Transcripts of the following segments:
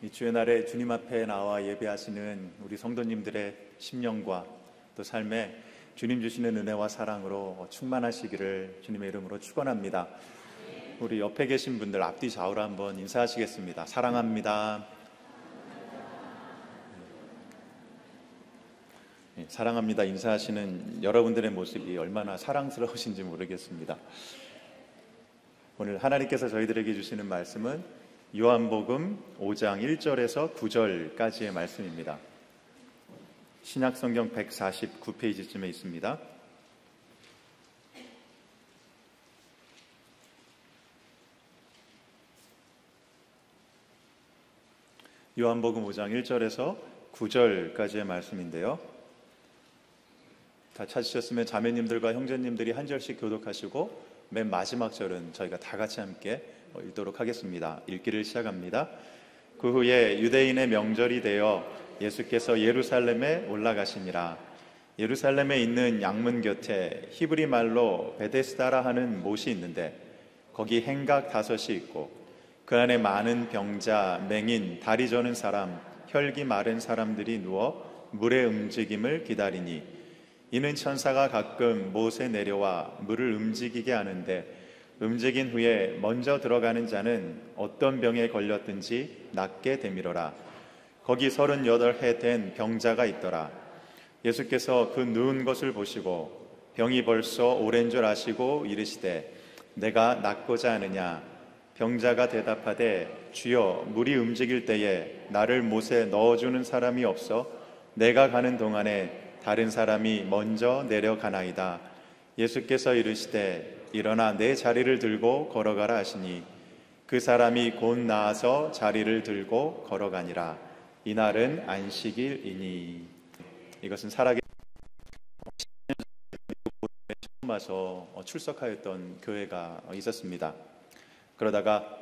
이 주의 날에 주님 앞에 나와 예배하시는 우리 성도님들의 심령과 또 삶에 주님 주시는 은혜와 사랑으로 충만하시기를 주님의 이름으로 축원합니다. 우리 옆에 계신 분들 앞뒤 좌우로 한번 인사하시겠습니다. 사랑합니다. 사랑합니다 인사하시는 여러분들의 모습이 얼마나 사랑스러우신지 모르겠습니다. 오늘 하나님께서 저희들에게 주시는 말씀은 요한복음 5장 1절에서 9절까지의 말씀입니다. 신약성경 149페이지쯤에 있습니다. 요한복음 5장 1절에서 9절까지의 말씀인데요. 다 찾으셨으면 자매님들과 형제님들이 한 절씩 교독하시고 맨 마지막 절은 저희가 다 같이 함께 읽도록 하겠습니다. 읽기를 시작합니다. 그 후에 유대인의 명절이 되어 예수께서 예루살렘에 올라가시니라. 예루살렘에 있는 양문 곁에 히브리 말로 베데스다라 하는 못이 있는데 거기 행각 5이 있고 그 안에 많은 병자, 맹인, 다리 저는 사람, 혈기 마른 사람들이 누워 물의 움직임을 기다리니 이는 천사가 가끔 못에 내려와 물을 움직이게 하는데 움직인 후에 먼저 들어가는 자는 어떤 병에 걸렸든지 낫게 되밀어라. 거기 38해 된 병자가 있더라. 예수께서 그 누운 것을 보시고 병이 벌써 오랜 줄 아시고 이르시되 내가 낫고자 하느냐. 병자가 대답하되 주여 물이 움직일 때에 나를 못에 넣어주는 사람이 없어 내가 가는 동안에 다른 사람이 먼저 내려가나이다. 예수께서 이르시되 일어나 내 자리를 들고 걸어가라 하시니 그 사람이 곧 나아서 자리를 들고 걸어가니라. 이날은 안식일이니. 이것은 살아계신 처음 와서 출석하였던 교회가 있었습니다. 그러다가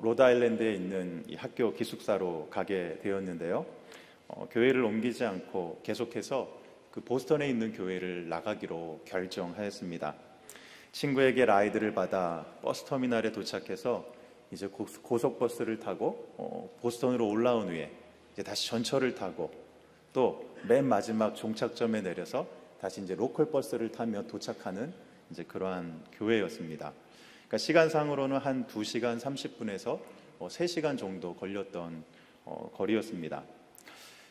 로드아일랜드에 있는 이 학교 기숙사로 가게 되었는데요. 교회를 옮기지 않고 계속해서 그 보스턴에 있는 교회를 나가기로 결정하였습니다. 친구에게 라이드를 받아 버스터미널에 도착해서 이제 고속버스를 타고 보스턴으로 올라온 후에 이제 다시 전철을 타고 또 맨 마지막 종착점에 내려서 다시 이제 로컬 버스를 타며 도착하는 이제 그러한 교회였습니다. 그러니까 시간상으로는 한 2시간 30분에서 3시간 정도 걸렸던 거리였습니다.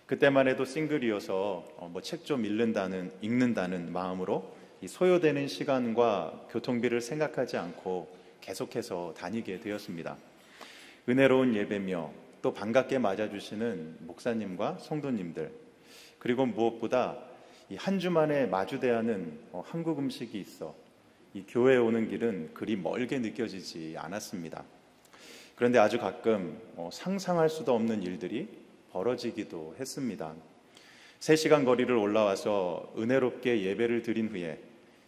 그때만 해도 싱글이어서 책 좀 읽는다는 마음으로 이 소요되는 시간과 교통비를 생각하지 않고 계속해서 다니게 되었습니다. 은혜로운 예배며 또 반갑게 맞아주시는 목사님과 성도님들, 그리고 무엇보다 이 한 주 만에 마주대하는 한국 음식이 있어 이 교회에 오는 길은 그리 멀게 느껴지지 않았습니다. 그런데 아주 가끔 상상할 수도 없는 일들이 벌어지기도 했습니다. 3시간 거리를 올라와서 은혜롭게 예배를 드린 후에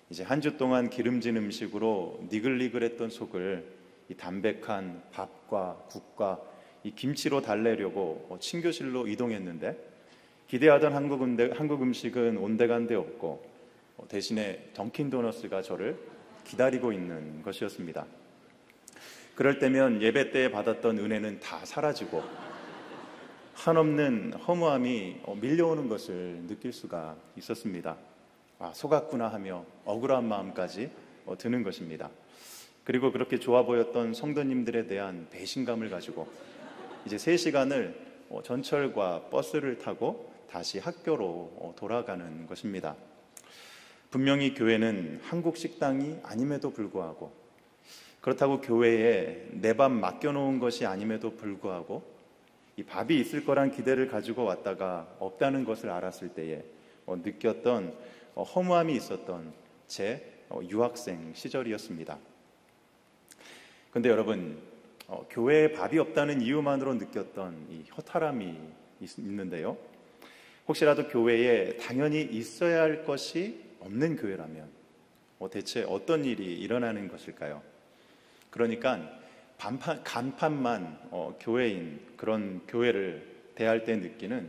이제 한 주 동안 기름진 음식으로 니글니글했던 속을 이 담백한 밥과 국과 이 김치로 달래려고 친교실로 이동했는데 기대하던 한국 음식은 온데간데 없고 대신에 던킨 도너스가 저를 기다리고 있는 것이었습니다. 그럴 때면 예배 때 받았던 은혜는 다 사라지고 한없는 허무함이 밀려오는 것을 느낄 수가 있었습니다. 속았구나 하며 억울한 마음까지 드는 것입니다. 그리고 그렇게 좋아 보였던 성도님들에 대한 배신감을 가지고 이제 3시간을 전철과 버스를 타고 다시 학교로 돌아가는 것입니다. 분명히 교회는 한국 식당이 아님에도 불구하고, 그렇다고 교회에 내 밥 맡겨놓은 것이 아님에도 불구하고 이 밥이 있을 거란 기대를 가지고 왔다가 없다는 것을 알았을 때에 느꼈던 허무함이 있었던 제 유학생 시절이었습니다. 그런데 여러분, 교회에 밥이 없다는 이유만으로 느꼈던 이 허탈함이 있는데요. 혹시라도 교회에 당연히 있어야 할 것이 없는 교회라면 대체 어떤 일이 일어나는 것일까요? 그러니까 간판만 교회인 그런 교회를 대할 때 느끼는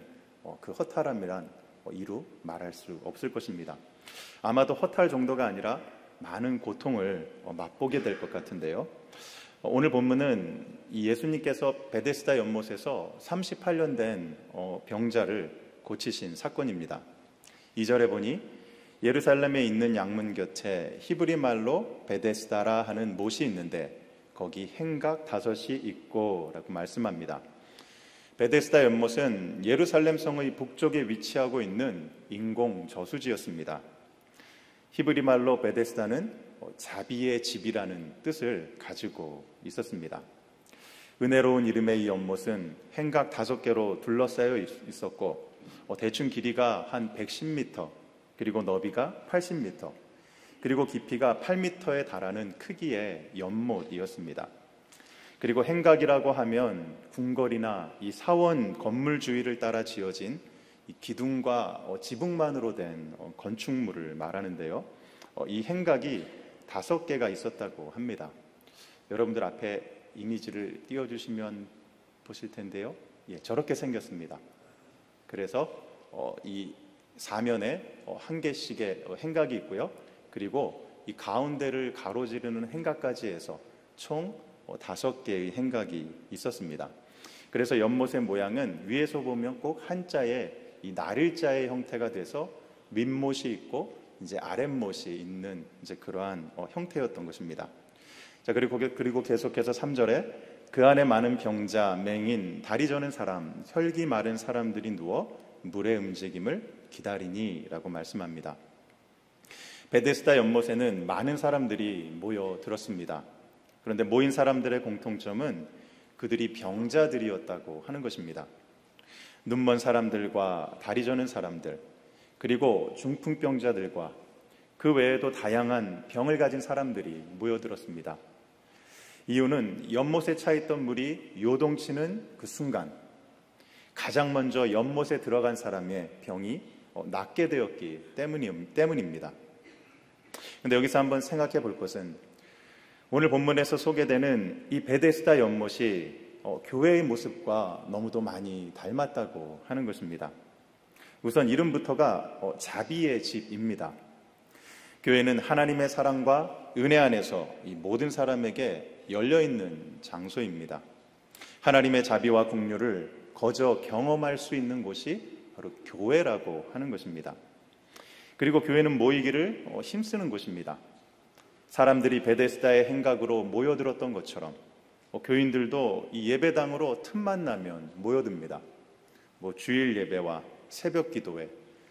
그 허탈함이란 이루 말할 수 없을 것입니다. 아마도 허탈 정도가 아니라 많은 고통을 맛보게 될 것 같은데요. 오늘 본문은 이 예수님께서 베데스다 연못에서 38년 된 병자를 고치신 사건입니다. 2절에 보니 예루살렘에 있는 양문 곁에 히브리 말로 베데스다라 하는 못이 있는데 거기 행각 5이 있고 라고 말씀합니다. 베데스다 연못은 예루살렘 성의 북쪽에 위치하고 있는 인공 저수지였습니다. 히브리 말로 베데스다는 자비의 집이라는 뜻을 가지고 있었습니다. 은혜로운 이름의 이 연못은 행각 5개로 둘러싸여 있었고 대충 길이가 한 110m, 그리고 너비가 80m, 그리고 깊이가 8m에 달하는 크기의 연못이었습니다. 그리고 행각이라고 하면 궁궐이나 이 사원 건물 주위를 따라 지어진 이 기둥과 지붕만으로 된 건축물을 말하는데요. 이 행각이 5개가 있었다고 합니다. 여러분들 앞에 이미지를 띄워주시면 보실 텐데요. 저렇게 생겼습니다. 그래서 이 사면에 1개씩의 행각이 있고요. 그리고 이 가운데를 가로지르는 행각까지 해서 총 5개의 행각이 있었습니다. 그래서 연못의 모양은 위에서 보면 꼭 한자의 이 나릴자의 형태가 돼서 윗못이 있고 이제 아랫못이 있는 이제 그러한 형태였던 것입니다. 자, 그리고 계속해서 3절에 그 안에 많은 병자, 맹인, 다리 저는 사람, 혈기 마른 사람들이 누워 물의 움직임을 기다리니 라고 말씀합니다. 베데스다 연못에는 많은 사람들이 모여들었습니다. 그런데 모인 사람들의 공통점은 그들이 병자들이었다고 하는 것입니다. 눈먼 사람들과 다리 저는 사람들, 그리고 중풍병자들과 그 외에도 다양한 병을 가진 사람들이 모여들었습니다. 이유는 연못에 차 있던 물이 요동치는 그 순간 가장 먼저 연못에 들어간 사람의 병이 낫게 되었기 때문입니다. 그런데 여기서 한번 생각해 볼 것은 오늘 본문에서 소개되는 이 베데스다 연못이 교회의 모습과 너무도 많이 닮았다고 하는 것입니다. 우선 이름부터가 자비의 집입니다. 교회는 하나님의 사랑과 은혜 안에서 이 모든 사람에게 열려있는 장소입니다. 하나님의 자비와 긍휼을 거저 경험할 수 있는 곳이 바로 교회라고 하는 것입니다. 그리고 교회는 모이기를 힘쓰는 곳입니다. 사람들이 베데스다의 행각으로 모여들었던 것처럼 교인들도 이 예배당으로 틈만 나면 모여듭니다. 주일 예배와 새벽 기도회,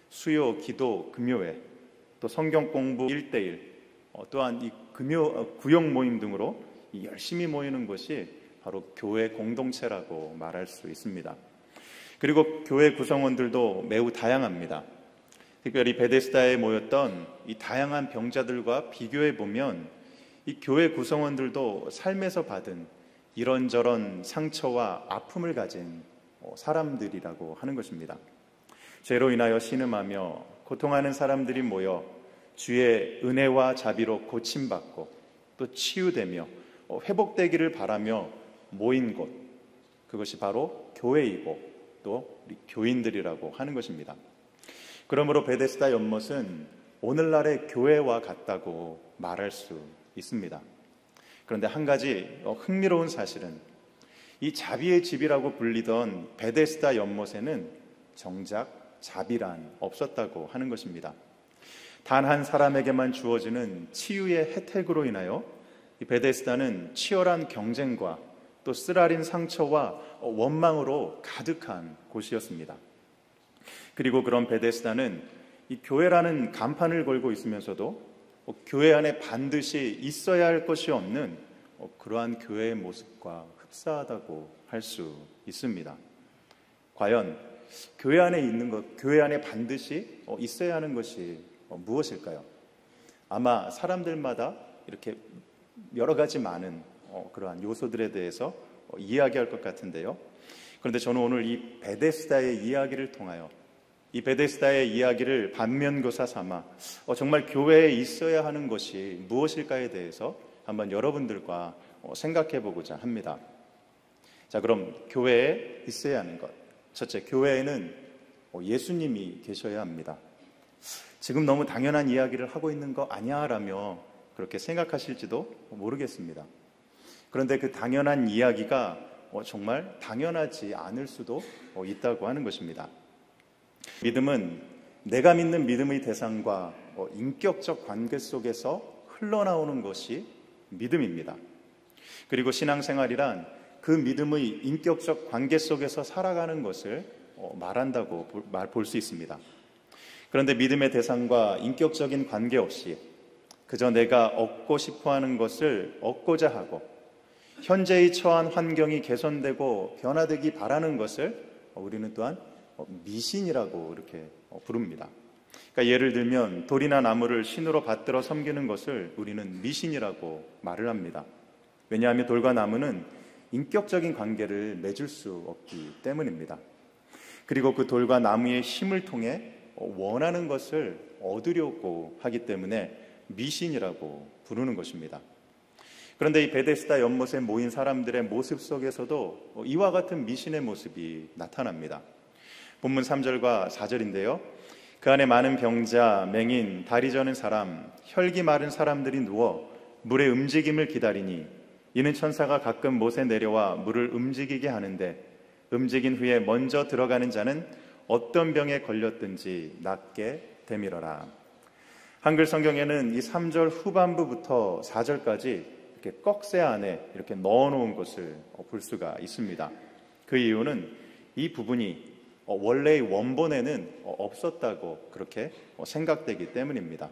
수요 기도 금요회, 또 성경 공부 1:1, 또한 이 구역 모임 등으로 열심히 모이는 것이 바로 교회 공동체라고 말할 수 있습니다. 그리고 교회 구성원들도 매우 다양합니다. 특별히 베데스다에 모였던 이 다양한 병자들과 비교해 보면 이 교회 구성원들도 삶에서 받은 이런저런 상처와 아픔을 가진 사람들이라고 하는 것입니다. 죄로 인하여 신음하며 고통하는 사람들이 모여 주의 은혜와 자비로 고침받고 또 치유되며 회복되기를 바라며 모인 곳, 그것이 바로 교회이고 또 우리 교인들이라고 하는 것입니다. 그러므로 베데스다 연못은 오늘날의 교회와 같다고 말할 수 있습니다. 그런데 한 가지 흥미로운 사실은 이 자비의 집이라고 불리던 베데스다 연못에는 정작 자비란 없었다고 하는 것입니다. 단 한 사람에게만 주어지는 치유의 혜택으로 인하여 이 베데스다는 치열한 경쟁과 또 쓰라린 상처와 원망으로 가득한 곳이었습니다. 그리고 그런 베데스다는 이 교회라는 간판을 걸고 있으면서도 교회 안에 반드시 있어야 할 것이 없는 그러한 교회의 모습과 흡사하다고 할 수 있습니다. 과연 교회 안에 있는 것, 교회 안에 반드시 있어야 하는 것이 무엇일까요? 아마 사람들마다 이렇게 여러 가지 많은 그러한 요소들에 대해서 이야기할 것 같은데요. 그런데 저는 오늘 이 베데스다의 이야기를 통하여 이 베데스다의 이야기를 반면교사 삼아 정말 교회에 있어야 하는 것이 무엇일까에 대해서 한번 여러분들과 생각해 보고자 합니다. 자, 그럼 교회에 있어야 하는 것. 첫째, 교회에는 예수님이 계셔야 합니다. 지금 너무 당연한 이야기를 하고 있는 거 아니야? 라며 그렇게 생각하실지도 모르겠습니다. 그런데 그 당연한 이야기가 정말 당연하지 않을 수도 있다고 하는 것입니다. 믿음은 내가 믿는 믿음의 대상과 인격적 관계 속에서 흘러나오는 것이 믿음입니다. 그리고 신앙생활이란 그 믿음의 인격적 관계 속에서 살아가는 것을 말한다고 볼 수 있습니다. 그런데 믿음의 대상과 인격적인 관계 없이 그저 내가 얻고 싶어하는 것을 얻고자 하고 현재의 처한 환경이 개선되고 변화되기 바라는 것을 우리는 또한 미신이라고 이렇게 부릅니다. 그러니까 예를 들면 돌이나 나무를 신으로 받들어 섬기는 것을 우리는 미신이라고 말을 합니다. 왜냐하면 돌과 나무는 인격적인 관계를 맺을 수 없기 때문입니다. 그리고 그 돌과 나무의 힘을 통해 원하는 것을 얻으려고 하기 때문에 미신이라고 부르는 것입니다. 그런데 이 베데스다 연못에 모인 사람들의 모습 속에서도 이와 같은 미신의 모습이 나타납니다. 본문 3절과 4절인데요. 그 안에 많은 병자, 맹인, 다리 저는 사람, 혈기 마른 사람들이 누워 물의 움직임을 기다리니 이는 천사가 가끔 못에 내려와 물을 움직이게 하는데 움직인 후에 먼저 들어가는 자는 어떤 병에 걸렸든지 낫게 되밀어라. 한글 성경에는 이 3절 후반부부터 4절까지 이렇게 꺽쇠 안에 이렇게 넣어놓은 것을 볼 수가 있습니다. 그 이유는 이 부분이 원래의 원본에는 없었다고 그렇게 생각되기 때문입니다.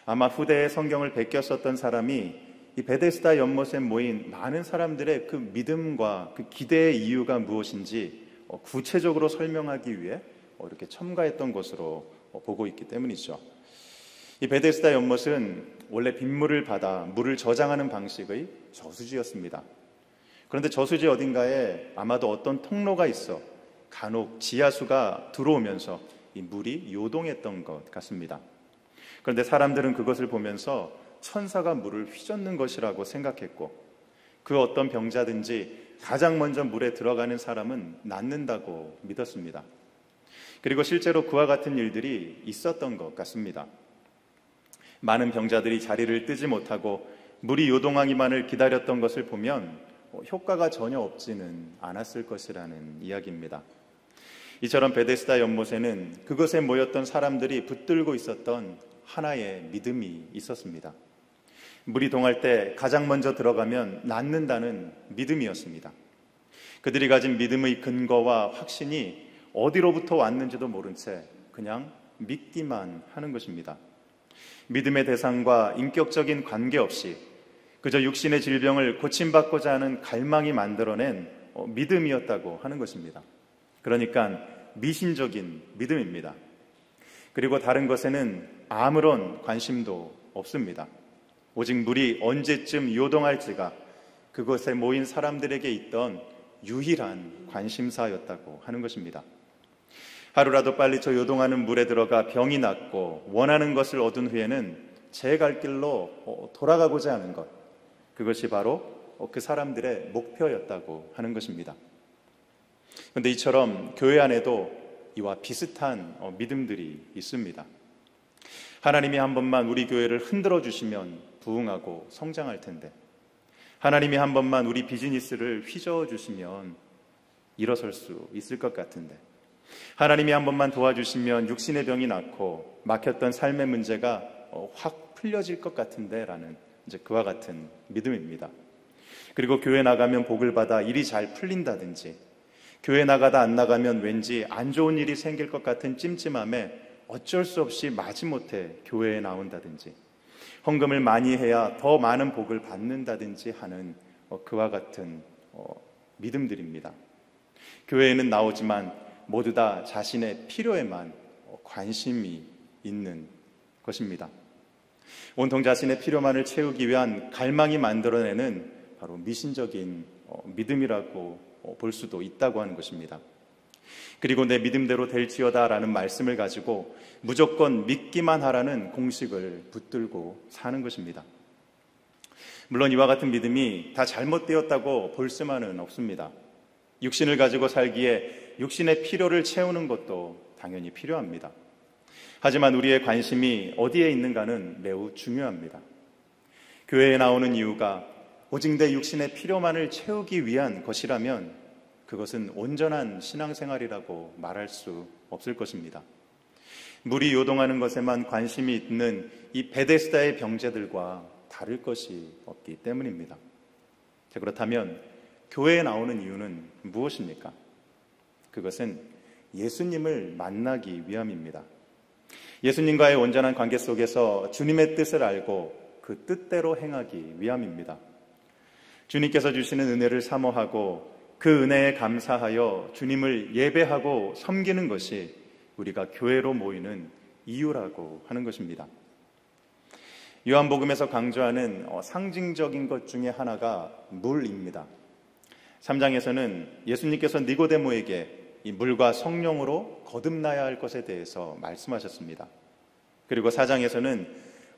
아마 후대에 성경을 베꼈었던 사람이 이 베데스다 연못에 모인 많은 사람들의 그 믿음과 그 기대의 이유가 무엇인지 구체적으로 설명하기 위해 이렇게 첨가했던 것으로 보고 있기 때문이죠. 이 베데스다 연못은 원래 빗물을 받아 물을 저장하는 방식의 저수지였습니다. 그런데 저수지 어딘가에 아마도 어떤 통로가 있어 간혹 지하수가 들어오면서 이 물이 요동했던 것 같습니다. 그런데 사람들은 그것을 보면서 천사가 물을 휘젓는 것이라고 생각했고 그 어떤 병자든지 가장 먼저 물에 들어가는 사람은 낫는다고 믿었습니다. 그리고 실제로 그와 같은 일들이 있었던 것 같습니다. 많은 병자들이 자리를 뜨지 못하고 물이 요동하기만을 기다렸던 것을 보면 효과가 전혀 없지는 않았을 것이라는 이야기입니다. 이처럼 베데스다 연못에는 그것에 모였던 사람들이 붙들고 있었던 하나의 믿음이 있었습니다. 물이 동할 때 가장 먼저 들어가면 낫는다는 믿음이었습니다. 그들이 가진 믿음의 근거와 확신이 어디로부터 왔는지도 모른 채 그냥 믿기만 하는 것입니다. 믿음의 대상과 인격적인 관계없이 그저 육신의 질병을 고침받고자 하는 갈망이 만들어낸 믿음이었다고 하는 것입니다. 그러니까 미신적인 믿음입니다. 그리고 다른 것에는 아무런 관심도 없습니다. 오직 물이 언제쯤 요동할지가 그곳에 모인 사람들에게 있던 유일한 관심사였다고 하는 것입니다. 하루라도 빨리 저 요동하는 물에 들어가 병이 낫고 원하는 것을 얻은 후에는 제 갈 길로 돌아가고자 하는 것, 그것이 바로 그 사람들의 목표였다고 하는 것입니다. 그런데 이처럼 교회 안에도 이와 비슷한 믿음들이 있습니다. 하나님이 한 번만 우리 교회를 흔들어 주시면 부흥하고 성장할 텐데, 하나님이 한 번만 우리 비즈니스를 휘저어 주시면 일어설 수 있을 것 같은데, 하나님이 한 번만 도와주시면 육신의 병이 낫고 막혔던 삶의 문제가 확 풀려질 것 같은데 라는 이제 그와 같은 믿음입니다. 그리고 교회 나가면 복을 받아 일이 잘 풀린다든지, 교회 나가다 안 나가면 왠지 안 좋은 일이 생길 것 같은 찜찜함에 어쩔 수 없이 마지못해 교회에 나온다든지, 헌금을 많이 해야 더 많은 복을 받는다든지 하는 그와 같은 믿음들입니다. 교회에는 나오지만 모두 다 자신의 필요에만 관심이 있는 것입니다. 온통 자신의 필요만을 채우기 위한 갈망이 만들어내는 바로 미신적인 믿음이라고 볼 수도 있다고 하는 것입니다. 그리고 내 믿음대로 될지어다라는 말씀을 가지고 무조건 믿기만 하라는 공식을 붙들고 사는 것입니다. 물론 이와 같은 믿음이 다 잘못되었다고 볼 수만은 없습니다. 육신을 가지고 살기에 육신의 필요를 채우는 것도 당연히 필요합니다. 하지만 우리의 관심이 어디에 있는가는 매우 중요합니다. 교회에 나오는 이유가 오직 내 육신의 필요만을 채우기 위한 것이라면 그것은 온전한 신앙생활이라고 말할 수 없을 것입니다. 물이 요동하는 것에만 관심이 있는 이 베데스다의 병제들과 다를 것이 없기 때문입니다. 자, 그렇다면 교회에 나오는 이유는 무엇입니까? 그것은 예수님을 만나기 위함입니다. 예수님과의 온전한 관계 속에서 주님의 뜻을 알고 그 뜻대로 행하기 위함입니다. 주님께서 주시는 은혜를 사모하고 그 은혜에 감사하여 주님을 예배하고 섬기는 것이 우리가 교회로 모이는 이유라고 하는 것입니다. 요한복음에서 강조하는 상징적인 것 중에 하나가 물입니다. 3장에서는 예수님께서 니고데모에게 이 물과 성령으로 거듭나야 할 것에 대해서 말씀하셨습니다. 그리고 4장에서는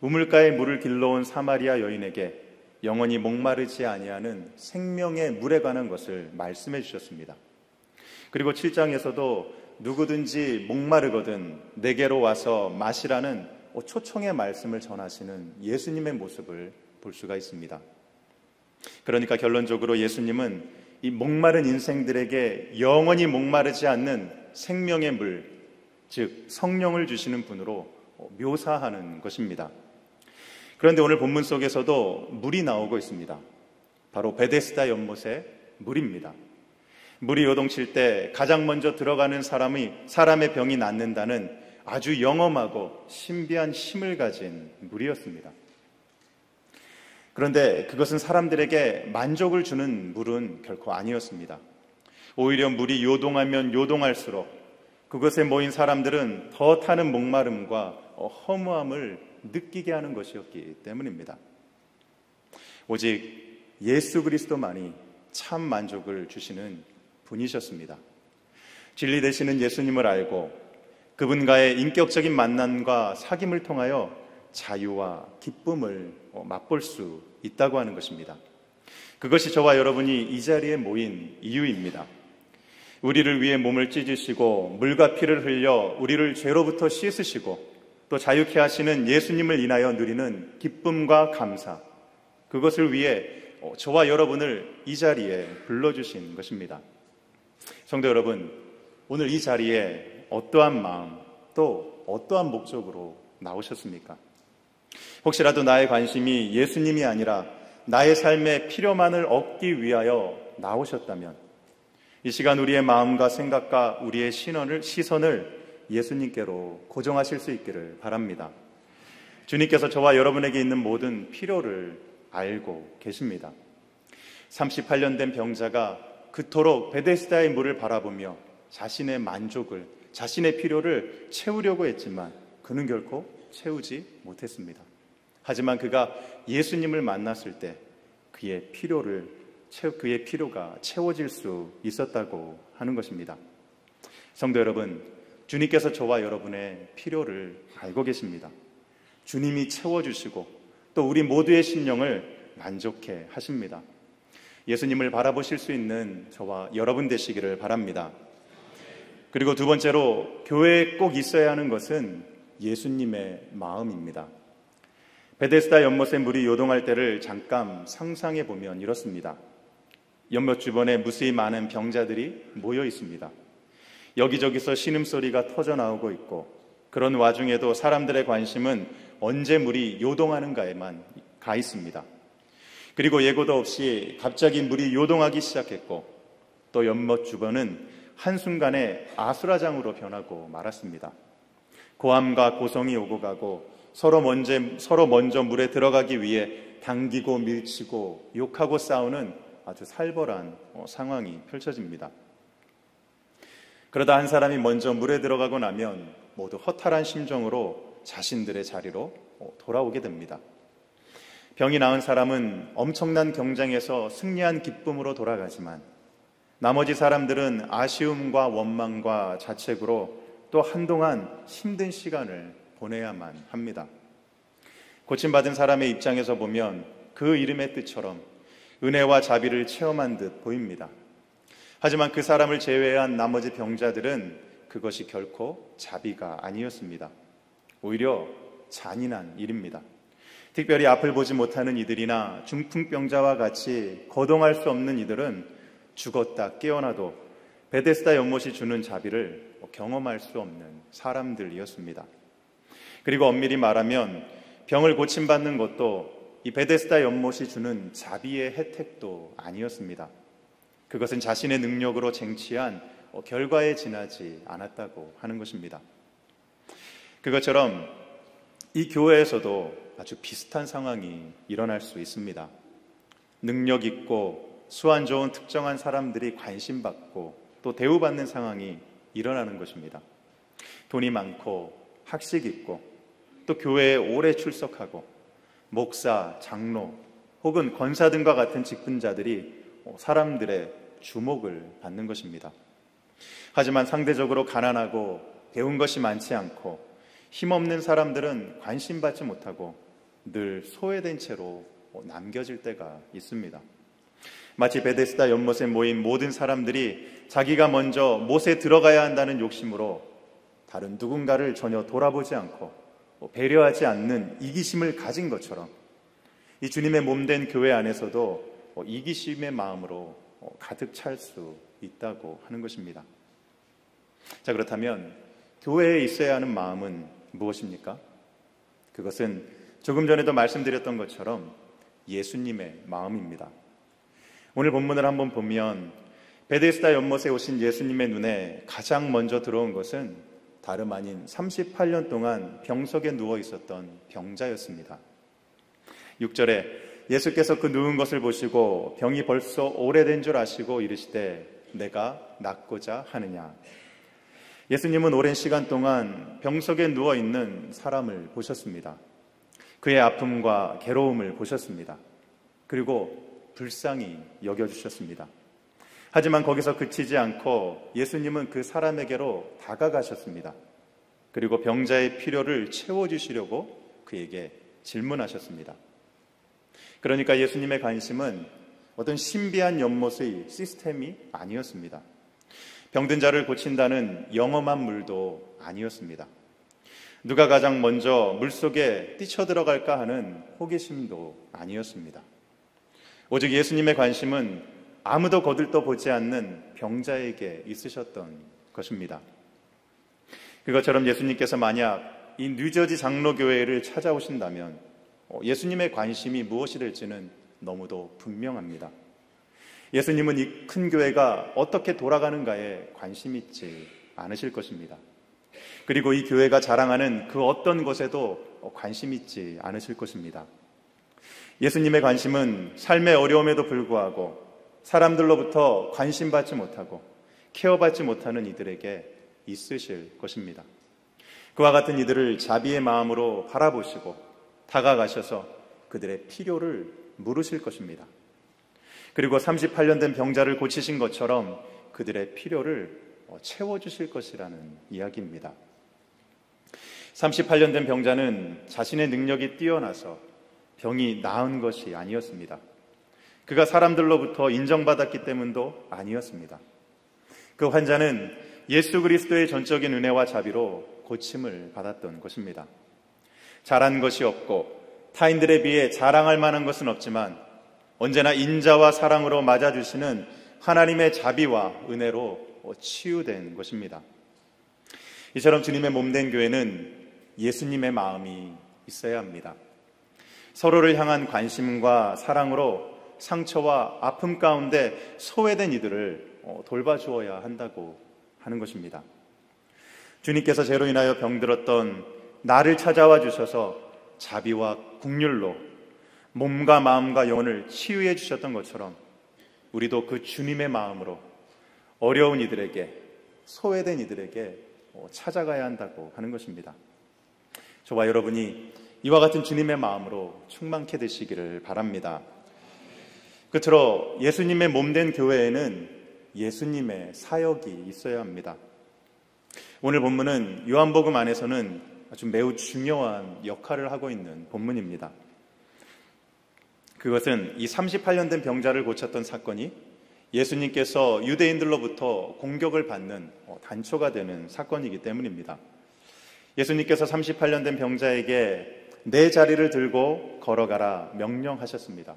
우물가에 물을 길러온 사마리아 여인에게 영원히 목마르지 아니하는 생명의 물에 관한 것을 말씀해 주셨습니다. 그리고 7장에서도 누구든지 목마르거든 내게로 와서 마시라는 초청의 말씀을 전하시는 예수님의 모습을 볼 수가 있습니다. 그러니까 결론적으로 예수님은 이 목마른 인생들에게 영원히 목마르지 않는 생명의 물, 즉 성령을 주시는 분으로 묘사하는 것입니다. 그런데 오늘 본문 속에서도 물이 나오고 있습니다. 바로 베데스다 연못의 물입니다. 물이 요동칠 때 가장 먼저 들어가는 사람의 병이 낫는다는 아주 영험하고 신비한 힘을 가진 물이었습니다. 그런데 그것은 사람들에게 만족을 주는 물은 결코 아니었습니다. 오히려 물이 요동하면 요동할수록 그것에 모인 사람들은 더 타는 목마름과 허무함을 느끼게 하는 것이었기 때문입니다. 오직 예수 그리스도만이 참 만족을 주시는 분이셨습니다. 진리 되시는 예수님을 알고 그분과의 인격적인 만남과 사귐을 통하여 자유와 기쁨을 맛볼 수 있다고 하는 것입니다. 그것이 저와 여러분이 이 자리에 모인 이유입니다. 우리를 위해 몸을 찢으시고 물과 피를 흘려 우리를 죄로부터 씻으시고 또 자유케 하시는 예수님을 인하여 누리는 기쁨과 감사, 그것을 위해 저와 여러분을 이 자리에 불러주신 것입니다. 성도 여러분, 오늘 이 자리에 어떠한 마음 또 어떠한 목적으로 나오셨습니까? 혹시라도 나의 관심이 예수님이 아니라 나의 삶의 필요만을 얻기 위하여 나오셨다면 이 시간 우리의 마음과 생각과 우리의 시선을 예수님께로 고정하실 수 있기를 바랍니다. 주님께서 저와 여러분에게 있는 모든 필요를 알고 계십니다. 38년 된 병자가 그토록 베데스다의 물을 바라보며 자신의 만족을, 자신의 필요를 채우려고 했지만 그는 결코 채우지 못했습니다. 하지만 그가 예수님을 만났을 때 그의 필요가 채워질 수 있었다고 하는 것입니다. 성도 여러분, 주님께서 저와 여러분의 필요를 알고 계십니다. 주님이 채워주시고 또 우리 모두의 심령을 만족해 하십니다. 예수님을 바라보실 수 있는 저와 여러분 되시기를 바랍니다. 그리고 두 번째로 교회에 꼭 있어야 하는 것은 예수님의 마음입니다. 베데스다 연못의 물이 요동할 때를 잠깐 상상해 보면 이렇습니다. 연못 주변에 무수히 많은 병자들이 모여 있습니다. 여기저기서 신음소리가 터져나오고 있고 그런 와중에도 사람들의 관심은 언제 물이 요동하는가에만 가 있습니다. 그리고 예고도 없이 갑자기 물이 요동하기 시작했고 또 연못 주변은 한순간에 아수라장으로 변하고 말았습니다. 고함과 고성이 오고 가고 서로 먼저 물에 들어가기 위해 당기고 밀치고 욕하고 싸우는 아주 살벌한 상황이 펼쳐집니다. 그러다 한 사람이 먼저 물에 들어가고 나면 모두 허탈한 심정으로 자신들의 자리로 돌아오게 됩니다. 병이 나은 사람은 엄청난 경쟁에서 승리한 기쁨으로 돌아가지만 나머지 사람들은 아쉬움과 원망과 자책으로 또 한동안 힘든 시간을 보내야만 합니다. 고침받은 사람의 입장에서 보면 그 이름의 뜻처럼 은혜와 자비를 체험한 듯 보입니다. 하지만 그 사람을 제외한 나머지 병자들은 그것이 결코 자비가 아니었습니다. 오히려 잔인한 일입니다. 특별히 앞을 보지 못하는 이들이나 중풍병자와 같이 거동할 수 없는 이들은 죽었다 깨어나도 베데스다 연못이 주는 자비를 경험할 수 없는 사람들이었습니다. 그리고 엄밀히 말하면 병을 고침받는 것도 이 베데스다 연못이 주는 자비의 혜택도 아니었습니다. 그것은 자신의 능력으로 쟁취한 결과에 지나지 않았다고 하는 것입니다. 그것처럼 이 교회에서도 아주 비슷한 상황이 일어날 수 있습니다. 능력 있고 수완 좋은 특정한 사람들이 관심받고 또 대우받는 상황이 일어나는 것입니다. 돈이 많고 학식 있고 또 교회에 오래 출석하고 목사, 장로 혹은 권사 등과 같은 직분자들이 사람들의 주목을 받는 것입니다. 하지만 상대적으로 가난하고 배운 것이 많지 않고 힘없는 사람들은 관심받지 못하고 늘 소외된 채로 남겨질 때가 있습니다. 마치 베데스다 연못에 모인 모든 사람들이 자기가 먼저 못에 들어가야 한다는 욕심으로 다른 누군가를 전혀 돌아보지 않고 배려하지 않는 이기심을 가진 것처럼 이 주님의 몸된 교회 안에서도 이기심의 마음으로 가득 찰 수 있다고 하는 것입니다. 자, 그렇다면 교회에 있어야 하는 마음은 무엇입니까? 그것은 조금 전에도 말씀드렸던 것처럼 예수님의 마음입니다. 오늘 본문을 한번 보면 베데스다 연못에 오신 예수님의 눈에 가장 먼저 들어온 것은 다름 아닌 38년 동안 병석에 누워 있었던 병자였습니다. 6절에 예수께서 그 누운 것을 보시고 병이 벌써 오래된 줄 아시고 이르시되 내가 낫고자 하느냐. 예수님은 오랜 시간 동안 병석에 누워있는 사람을 보셨습니다. 그의 아픔과 괴로움을 보셨습니다. 그리고 불쌍히 여겨주셨습니다. 하지만 거기서 그치지 않고 예수님은 그 사람에게로 다가가셨습니다. 그리고 병자의 필요를 채워주시려고 그에게 질문하셨습니다. 그러니까 예수님의 관심은 어떤 신비한 연못의 시스템이 아니었습니다. 병든 자를 고친다는 영험한 물도 아니었습니다. 누가 가장 먼저 물속에 뛰쳐들어갈까 하는 호기심도 아니었습니다. 오직 예수님의 관심은 아무도 거들떠보지 않는 병자에게 있으셨던 것입니다. 그것처럼 예수님께서 만약 이 뉴저지 장로교회를 찾아오신다면 예수님의 관심이 무엇이 될지는 너무도 분명합니다. 예수님은 이 큰 교회가 어떻게 돌아가는가에 관심 있지 않으실 것입니다. 그리고 이 교회가 자랑하는 그 어떤 것에도 관심 있지 않으실 것입니다. 예수님의 관심은 삶의 어려움에도 불구하고 사람들로부터 관심받지 못하고 케어받지 못하는 이들에게 있으실 것입니다. 그와 같은 이들을 자비의 마음으로 바라보시고 다가가셔서 그들의 필요를 물으실 것입니다. 그리고 38년 된 병자를 고치신 것처럼 그들의 필요를 채워주실 것이라는 이야기입니다. 38년 된 병자는 자신의 능력이 뛰어나서 병이 나은 것이 아니었습니다. 그가 사람들로부터 인정받았기 때문도 아니었습니다. 그 환자는 예수 그리스도의 전적인 은혜와 자비로 고침을 받았던 것입니다. 잘한 것이 없고 타인들에 비해 자랑할 만한 것은 없지만 언제나 인자와 사랑으로 맞아주시는 하나님의 자비와 은혜로 치유된 것입니다. 이처럼 주님의 몸된 교회는 예수님의 마음이 있어야 합니다. 서로를 향한 관심과 사랑으로 상처와 아픔 가운데 소외된 이들을 돌봐주어야 한다고 하는 것입니다. 주님께서 죄로 인하여 병들었던 나를 찾아와 주셔서 자비와 긍휼로 몸과 마음과 영혼을 치유해 주셨던 것처럼 우리도 그 주님의 마음으로 어려운 이들에게, 소외된 이들에게 찾아가야 한다고 하는 것입니다. 저와 여러분이 이와 같은 주님의 마음으로 충만케 되시기를 바랍니다. 끝으로 예수님의 몸된 교회에는 예수님의 사역이 있어야 합니다. 오늘 본문은 요한복음 안에서는 아주 매우 중요한 역할을 하고 있는 본문입니다. 그것은 이 38년 된 병자를 고쳤던 사건이 예수님께서 유대인들로부터 공격을 받는 단초가 되는 사건이기 때문입니다. 예수님께서 38년 된 병자에게 내 자리를 들고 걸어가라 명령하셨습니다.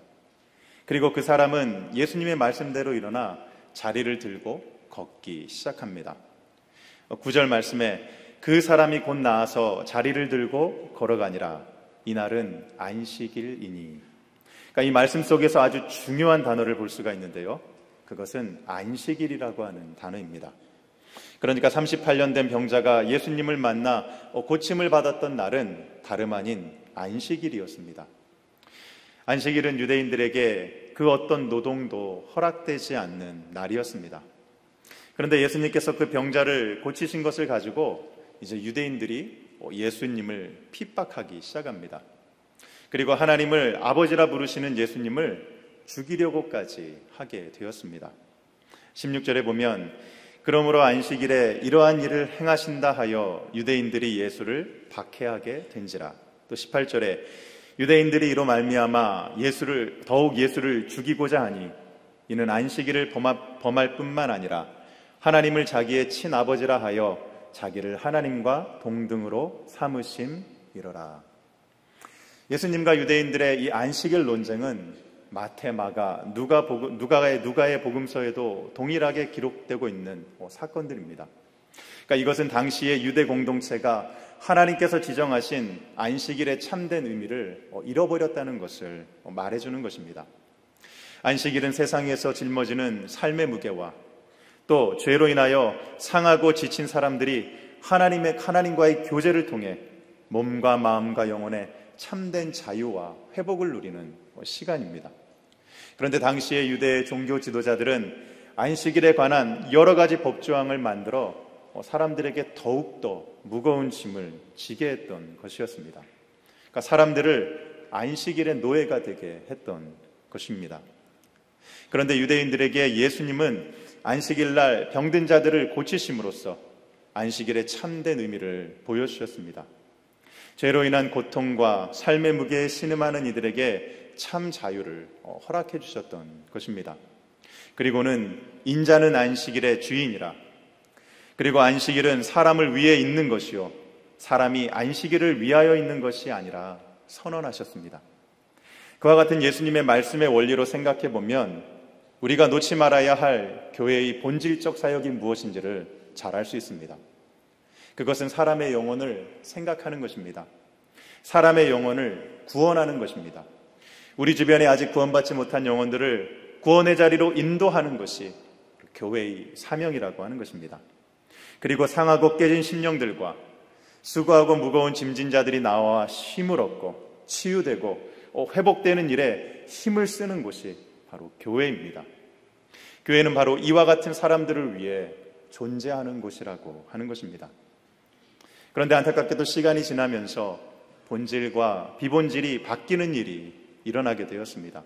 그리고 그 사람은 예수님의 말씀대로 일어나 자리를 들고 걷기 시작합니다. 9절 말씀에 그 사람이 곧 나아서 자리를 들고 걸어가니라. 이날은 안식일이니. 그러니까 이 말씀 속에서 아주 중요한 단어를 볼 수가 있는데요. 그것은 안식일이라고 하는 단어입니다. 그러니까 38년 된 병자가 예수님을 만나 고침을 받았던 날은 다름 아닌 안식일이었습니다. 안식일은 유대인들에게 그 어떤 노동도 허락되지 않는 날이었습니다. 그런데 예수님께서 그 병자를 고치신 것을 가지고 이제 유대인들이 예수님을 핍박하기 시작합니다. 그리고 하나님을 아버지라 부르시는 예수님을 죽이려고까지 하게 되었습니다. 16절에 보면 그러므로 안식일에 이러한 일을 행하신다 하여 유대인들이 예수를 박해하게 된지라. 또 18절에 유대인들이 이로 말미암아 더욱 예수를 죽이고자 하니 이는 안식일을 범할 뿐만 아니라 하나님을 자기의 친아버지라 하여 자기를 하나님과 동등으로 삼으심이로라. 예수님과 유대인들의 이 안식일 논쟁은 마태, 마가, 누가의 복음서에도 동일하게 기록되고 있는 사건들입니다. 그러니까 이것은 당시의 유대 공동체가 하나님께서 지정하신 안식일의 참된 의미를 잃어버렸다는 것을 말해주는 것입니다. 안식일은 세상에서 짊어지는 삶의 무게와 또 죄로 인하여 상하고 지친 사람들이 하나님과의 교제를 통해 몸과 마음과 영혼의 참된 자유와 회복을 누리는 시간입니다. 그런데 당시의 유대 종교 지도자들은 안식일에 관한 여러 가지 법조항을 만들어 사람들에게 더욱더 무거운 짐을 지게 했던 것이었습니다. 그러니까 사람들을 안식일의 노예가 되게 했던 것입니다. 그런데 유대인들에게 예수님은 안식일 날 병든 자들을 고치심으로써 안식일의 참된 의미를 보여주셨습니다. 죄로 인한 고통과 삶의 무게에 신음하는 이들에게 참 자유를 허락해 주셨던 것입니다. 그리고는 인자는 안식일의 주인이라. 그리고 안식일은 사람을 위해 있는 것이요 사람이 안식일을 위하여 있는 것이 아니라 선언하셨습니다. 그와 같은 예수님의 말씀의 원리로 생각해 보면 우리가 놓지 말아야 할 교회의 본질적 사역이 무엇인지를 잘 알 수 있습니다. 그것은 사람의 영혼을 생각하는 것입니다. 사람의 영혼을 구원하는 것입니다. 우리 주변에 아직 구원받지 못한 영혼들을 구원의 자리로 인도하는 것이 교회의 사명이라고 하는 것입니다. 그리고 상하고 깨진 심령들과 수고하고 무거운 짐진 자들이 나와 쉼을 얻고 치유되고 회복되는 일에 힘을 쓰는 곳이 바로 교회입니다. 교회는 바로 이와 같은 사람들을 위해 존재하는 곳이라고 하는 것입니다. 그런데 안타깝게도 시간이 지나면서 본질과 비본질이 바뀌는 일이 일어나게 되었습니다.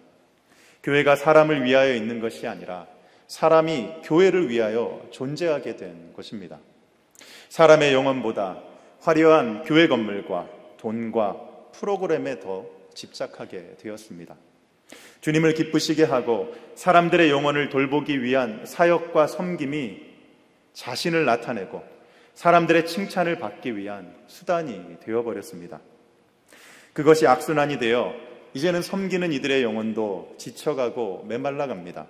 교회가 사람을 위하여 있는 것이 아니라 사람이 교회를 위하여 존재하게 된 것입니다. 사람의 영혼보다 화려한 교회 건물과 돈과 프로그램에 더 집착하게 되었습니다. 주님을 기쁘시게 하고 사람들의 영혼을 돌보기 위한 사역과 섬김이 자신을 나타내고 사람들의 칭찬을 받기 위한 수단이 되어버렸습니다. 그것이 악순환이 되어 이제는 섬기는 이들의 영혼도 지쳐가고 메말라갑니다.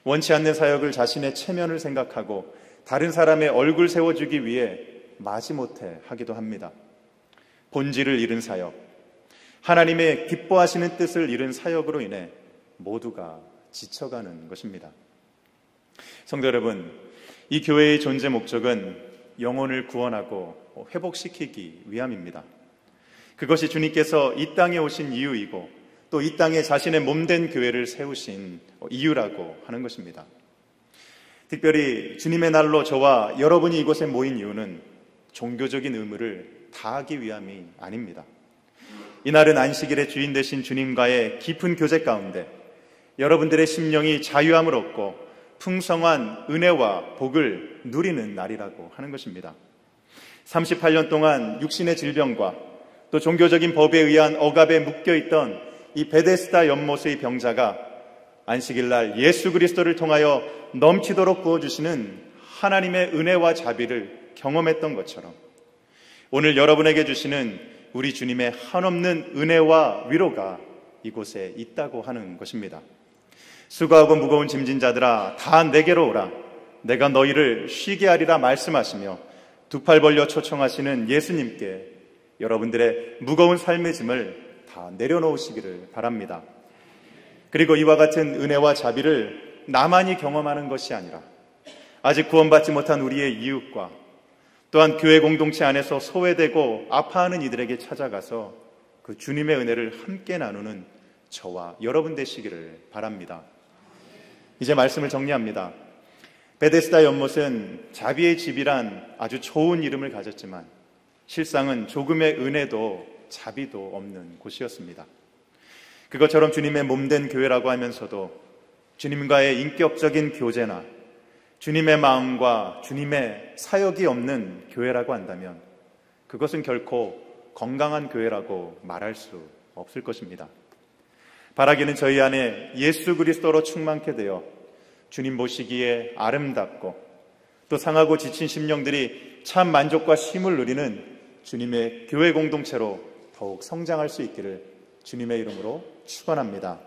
원치 않는 사역을 자신의 체면을 생각하고 다른 사람의 얼굴 세워주기 위해 마지못해 하기도 합니다. 본질을 잃은 사역, 하나님의 기뻐하시는 뜻을 잃은 사역으로 인해 모두가 지쳐가는 것입니다. 성도 여러분, 이 교회의 존재 목적은 영혼을 구원하고 회복시키기 위함입니다. 그것이 주님께서 이 땅에 오신 이유이고 또 이 땅에 자신의 몸된 교회를 세우신 이유라고 하는 것입니다. 특별히 주님의 날로 저와 여러분이 이곳에 모인 이유는 종교적인 의무를 다하기 위함이 아닙니다. 이날은 안식일의 주인 되신 주님과의 깊은 교제 가운데 여러분들의 심령이 자유함을 얻고 풍성한 은혜와 복을 누리는 날이라고 하는 것입니다. 38년 동안 육신의 질병과 또 종교적인 법에 의한 억압에 묶여있던 이 베데스다 연못의 병자가 안식일 날 예수 그리스도를 통하여 넘치도록 부어주시는 하나님의 은혜와 자비를 경험했던 것처럼 오늘 여러분에게 주시는 우리 주님의 한없는 은혜와 위로가 이곳에 있다고 하는 것입니다. 수고하고 무거운 짐진 자들아 다 내게로 오라. 내가 너희를 쉬게 하리라 말씀하시며 두 팔 벌려 초청하시는 예수님께 여러분들의 무거운 삶의 짐을 다 내려놓으시기를 바랍니다. 그리고 이와 같은 은혜와 자비를 나만이 경험하는 것이 아니라 아직 구원받지 못한 우리의 이웃과 또한 교회 공동체 안에서 소외되고 아파하는 이들에게 찾아가서 그 주님의 은혜를 함께 나누는 저와 여러분 되시기를 바랍니다. 이제 말씀을 정리합니다. 베데스다 연못은 자비의 집이란 아주 좋은 이름을 가졌지만 실상은 조금의 은혜도 자비도 없는 곳이었습니다. 그것처럼 주님의 몸된 교회라고 하면서도 주님과의 인격적인 교제나 주님의 마음과 주님의 사역이 없는 교회라고 한다면 그것은 결코 건강한 교회라고 말할 수 없을 것입니다. 바라기는 저희 안에 예수 그리스도로 충만케 되어 주님 보시기에 아름답고 또 상하고 지친 심령들이 참 만족과 쉼을 누리는 주님의 교회 공동체로 더욱 성장할 수 있기를 주님의 이름으로 축원합니다.